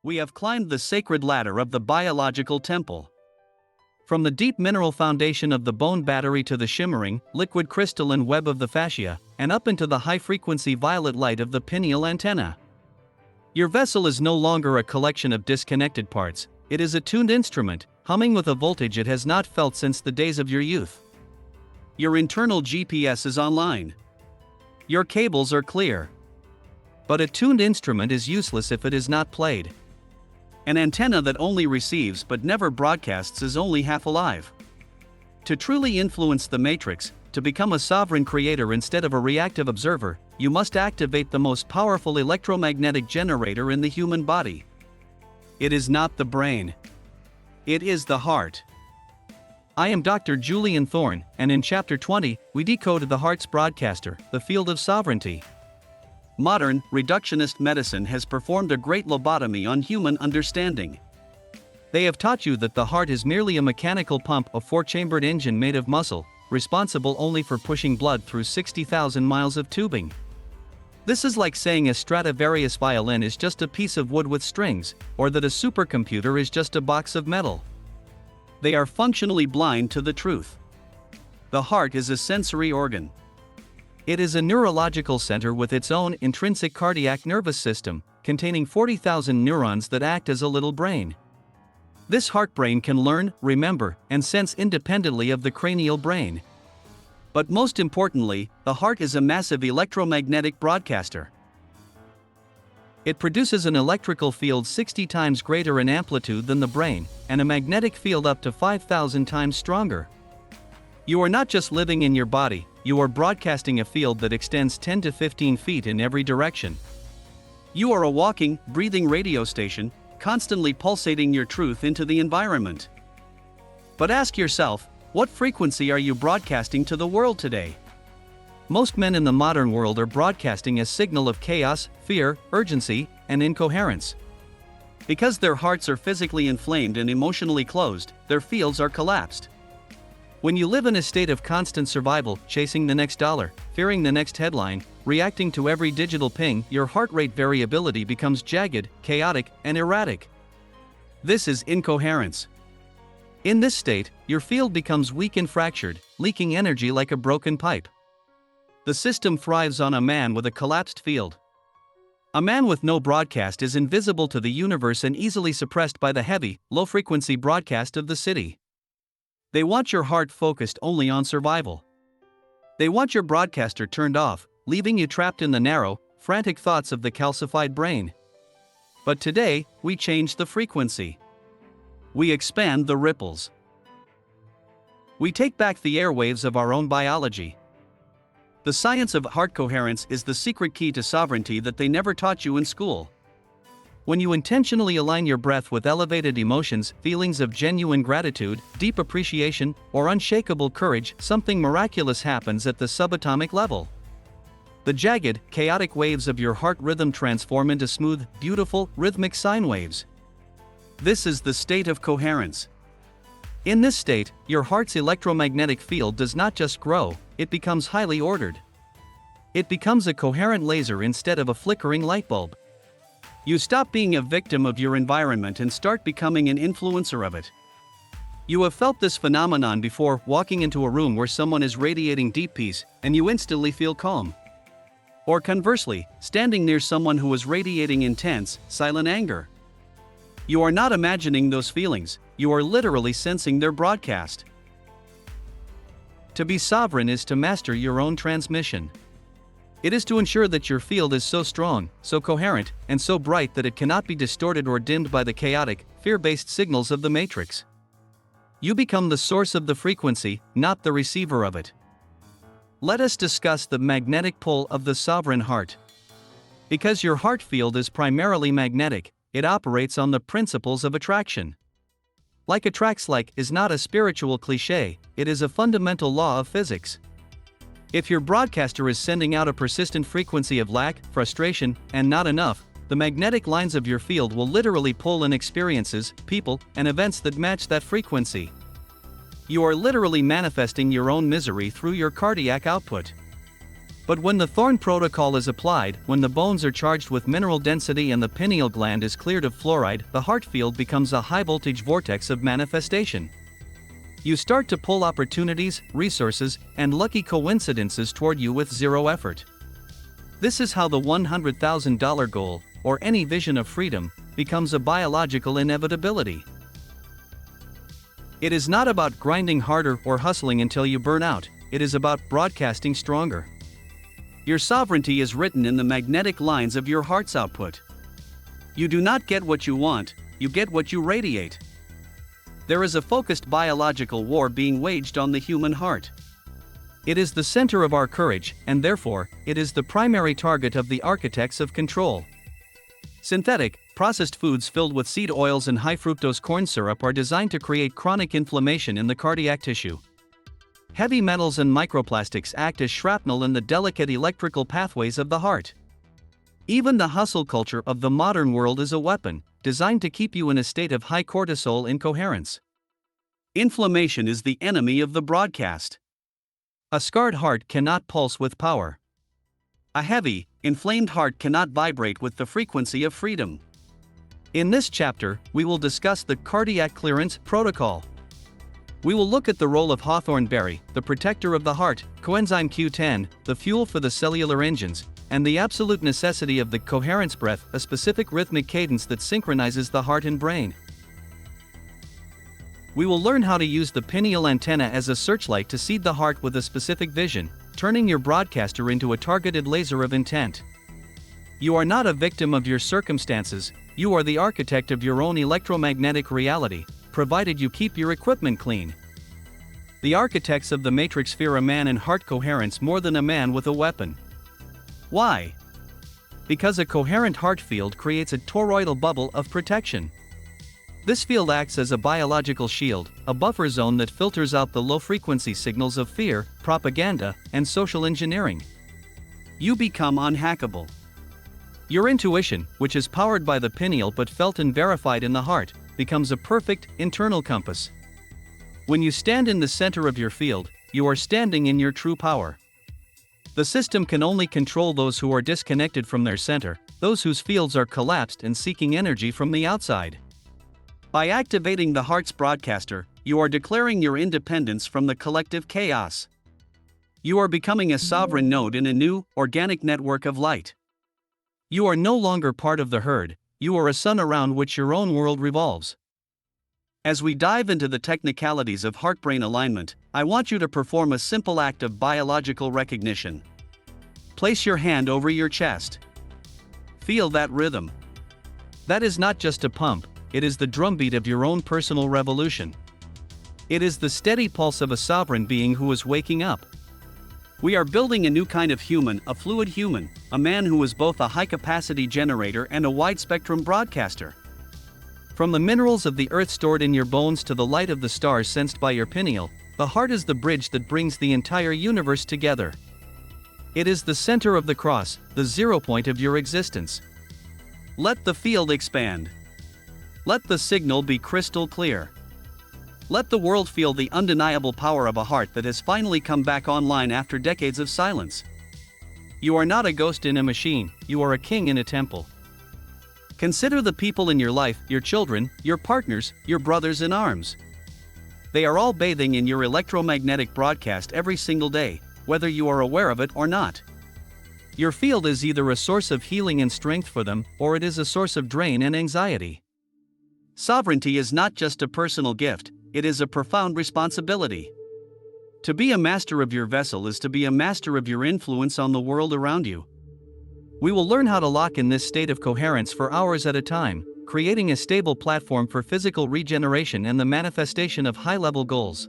We have climbed the sacred ladder of the biological temple. From the deep mineral foundation of the bone battery to the shimmering, liquid crystalline web of the fascia, and up into the high-frequency violet light of the pineal antenna. Your vessel is no longer a collection of disconnected parts, it is a tuned instrument, humming with a voltage it has not felt since the days of your youth. Your internal GPS is online. Your cables are clear. But a tuned instrument is useless if it is not played. An antenna that only receives but never broadcasts is only half alive. To truly influence the matrix, to become a sovereign creator instead of a reactive observer, you must activate the most powerful electromagnetic generator in the human body. It is not the brain. It is the heart. I am Dr. Julian Thorne, and in Chapter 20, we decode the heart's broadcaster, the field of sovereignty. Modern, reductionist medicine has performed a great lobotomy on human understanding. They have taught you that the heart is merely a mechanical pump, a four-chambered engine made of muscle, responsible only for pushing blood through 60,000 miles of tubing. This is like saying a Stradivarius violin is just a piece of wood with strings, or that a supercomputer is just a box of metal. They are functionally blind to the truth. The heart is a sensory organ. It is a neurological center with its own intrinsic cardiac nervous system, containing 40,000 neurons that act as a little brain. This heart brain can learn, remember, and sense independently of the cranial brain. But most importantly, the heart is a massive electromagnetic broadcaster. It produces an electrical field 60 times greater in amplitude than the brain, and a magnetic field up to 5,000 times stronger. You are not just living in your body, you are broadcasting a field that extends 10 to 15 feet in every direction. You are a walking, breathing radio station, constantly pulsating your truth into the environment. But ask yourself, what frequency are you broadcasting to the world today? Most men in the modern world are broadcasting a signal of chaos, fear, urgency, and incoherence. Because their hearts are physically inflamed and emotionally closed, their fields are collapsed. When you live in a state of constant survival, chasing the next dollar, fearing the next headline, reacting to every digital ping, your heart rate variability becomes jagged, chaotic, and erratic. This is incoherence. In this state, your field becomes weak and fractured, leaking energy like a broken pipe. The system thrives on a man with a collapsed field. A man with no broadcast is invisible to the universe and easily suppressed by the heavy, low-frequency broadcast of the city. They want your heart focused only on survival. They want your broadcaster turned off, leaving you trapped in the narrow, frantic thoughts of the calcified brain. But today, we change the frequency. We expand the ripples. We take back the airwaves of our own biology. The science of heart coherence is the secret key to sovereignty that they never taught you in school. When you intentionally align your breath with elevated emotions, feelings of genuine gratitude, deep appreciation, or unshakable courage, something miraculous happens at the subatomic level. The jagged, chaotic waves of your heart rhythm transform into smooth, beautiful, rhythmic sine waves. This is the state of coherence. In this state, your heart's electromagnetic field does not just grow, it becomes highly ordered. It becomes a coherent laser instead of a flickering light bulb. You stop being a victim of your environment and start becoming an influencer of it. You have felt this phenomenon before, walking into a room where someone is radiating deep peace, and you instantly feel calm. Or conversely, standing near someone who is radiating intense, silent anger. You are not imagining those feelings, you are literally sensing their broadcast. To be sovereign is to master your own transmission. It is to ensure that your field is so strong, so coherent, and so bright that it cannot be distorted or dimmed by the chaotic, fear-based signals of the matrix. You become the source of the frequency, not the receiver of it. Let us discuss the magnetic pull of the sovereign heart. Because your heart field is primarily magnetic, it operates on the principles of attraction. Like attracts like is not a spiritual cliché, it is a fundamental law of physics. If your broadcaster is sending out a persistent frequency of lack, frustration, and not enough, the magnetic lines of your field will literally pull in experiences, people, and events that match that frequency. You are literally manifesting your own misery through your cardiac output. But when the Thorne protocol is applied, when the bones are charged with mineral density and the pineal gland is cleared of fluoride, the heart field becomes a high-voltage vortex of manifestation. You start to pull opportunities, resources, and lucky coincidences toward you with zero effort. This is how the $100,000 goal, or any vision of freedom, becomes a biological inevitability. It is not about grinding harder or hustling until you burn out, it is about broadcasting stronger. Your sovereignty is written in the magnetic lines of your heart's output. You do not get what you want, you get what you radiate. There is a focused biological war being waged on the human heart. It is the center of our courage, and therefore, it is the primary target of the architects of control. Synthetic, processed foods filled with seed oils and high-fructose corn syrup are designed to create chronic inflammation in the cardiac tissue. Heavy metals and microplastics act as shrapnel in the delicate electrical pathways of the heart. Even the hustle culture of the modern world is a weapon, designed to keep you in a state of high cortisol incoherence. Inflammation is the enemy of the broadcast. A scarred heart cannot pulse with power. A heavy, inflamed heart cannot vibrate with the frequency of freedom. In this chapter, we will discuss the cardiac clearance protocol. We will look at the role of Hawthorn berry, the protector of the heart, coenzyme Q10, the fuel for the cellular engines, and the absolute necessity of the coherence breath, a specific rhythmic cadence that synchronizes the heart and brain. We will learn how to use the pineal antenna as a searchlight to seed the heart with a specific vision, turning your broadcaster into a targeted laser of intent. You are not a victim of your circumstances, you are the architect of your own electromagnetic reality, provided you keep your equipment clean. The architects of the matrix fear a man in heart coherence more than a man with a weapon. Why? Because a coherent heart field creates a toroidal bubble of protection. This field acts as a biological shield, a buffer zone that filters out the low-frequency signals of fear, propaganda, and social engineering. You become unhackable. Your intuition, which is powered by the pineal but felt and verified in the heart, becomes a perfect, internal compass. When you stand in the center of your field, you are standing in your true power. The system can only control those who are disconnected from their center, those whose fields are collapsed and seeking energy from the outside. By activating the heart's broadcaster, you are declaring your independence from the collective chaos. You are becoming a sovereign node in a new, organic network of light. You are no longer part of the herd, you are a sun around which your own world revolves. As we dive into the technicalities of heart-brain alignment, I want you to perform a simple act of biological recognition. Place your hand over your chest. Feel that rhythm. That is not just a pump, it is the drumbeat of your own personal revolution. It is the steady pulse of a sovereign being who is waking up. We are building a new kind of human, a fluid human, a man who is both a high-capacity generator and a wide-spectrum broadcaster. From the minerals of the earth stored in your bones to the light of the stars sensed by your pineal, the heart is the bridge that brings the entire universe together. It is the center of the cross, the zero point of your existence. Let the field expand. Let the signal be crystal clear. Let the world feel the undeniable power of a heart that has finally come back online after decades of silence. You are not a ghost in a machine, you are a king in a temple. Consider the people in your life, your children, your partners, your brothers in arms. They are all bathing in your electromagnetic broadcast every single day, whether you are aware of it or not. Your field is either a source of healing and strength for them, or it is a source of drain and anxiety. Sovereignty is not just a personal gift, it is a profound responsibility. To be a master of your vessel is to be a master of your influence on the world around you. We will learn how to lock in this state of coherence for hours at a time, creating a stable platform for physical regeneration and the manifestation of high-level goals.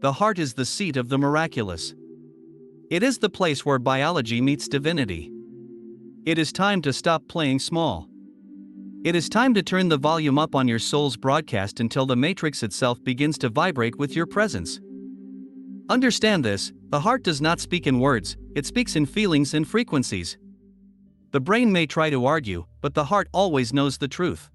The heart is the seat of the miraculous. It is the place where biology meets divinity. It is time to stop playing small. It is time to turn the volume up on your soul's broadcast until the matrix itself begins to vibrate with your presence. Understand this, the heart does not speak in words, it speaks in feelings and frequencies. The brain may try to argue, but the heart always knows the truth.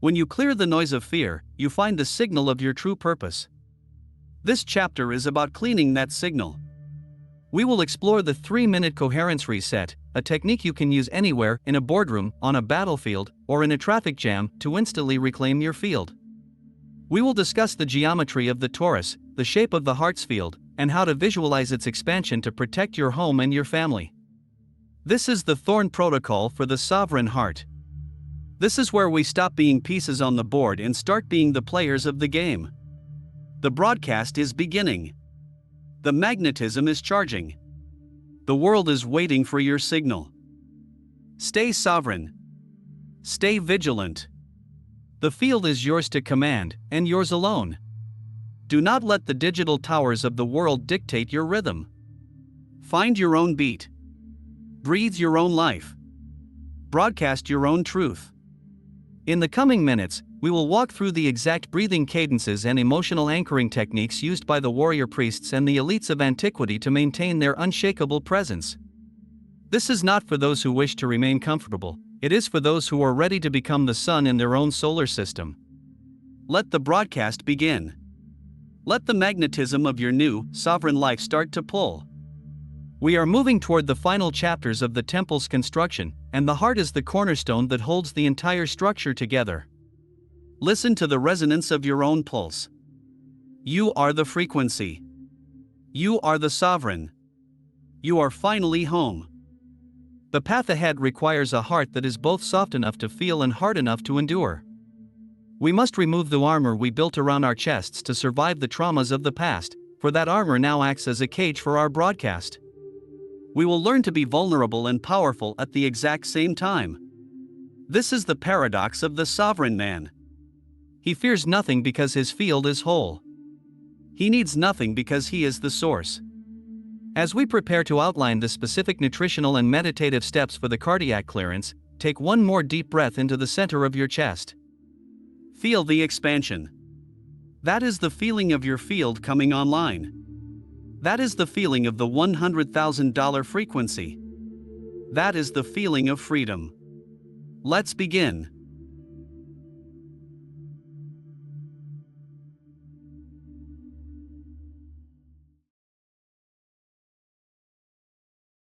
When you clear the noise of fear, you find the signal of your true purpose. This chapter is about cleaning that signal. We will explore the 3-minute coherence reset, a technique you can use anywhere, in a boardroom, on a battlefield, or in a traffic jam, to instantly reclaim your field. We will discuss the geometry of the torus, the shape of the heart's field, and how to visualize its expansion to protect your home and your family. This is the Thorne protocol for the sovereign heart. This is where we stop being pieces on the board and start being the players of the game. The broadcast is beginning. The magnetism is charging. The world is waiting for your signal. Stay sovereign. Stay vigilant. The field is yours to command, and yours alone. Do not let the digital towers of the world dictate your rhythm. Find your own beat. Breathe your own life. Broadcast your own truth. In the coming minutes, we will walk through the exact breathing cadences and emotional anchoring techniques used by the warrior priests and the elites of antiquity to maintain their unshakable presence. This is not for those who wish to remain comfortable, it is for those who are ready to become the sun in their own solar system. Let the broadcast begin. Let the magnetism of your new, sovereign life start to pull. We are moving toward the final chapters of the temple's construction, and the heart is the cornerstone that holds the entire structure together. Listen to the resonance of your own pulse. You are the frequency. You are the sovereign. You are finally home. The path ahead requires a heart that is both soft enough to feel and hard enough to endure. We must remove the armor we built around our chests to survive the traumas of the past, for that armor now acts as a cage for our broadcast. We will learn to be vulnerable and powerful at the exact same time. This is the paradox of the sovereign man. He fears nothing because his field is whole. He needs nothing because he is the source. As we prepare to outline the specific nutritional and meditative steps for the cardiac clearance, take one more deep breath into the center of your chest. Feel the expansion. That is the feeling of your field coming online. That is the feeling of the $100,000 frequency. That is the feeling of freedom. Let's begin.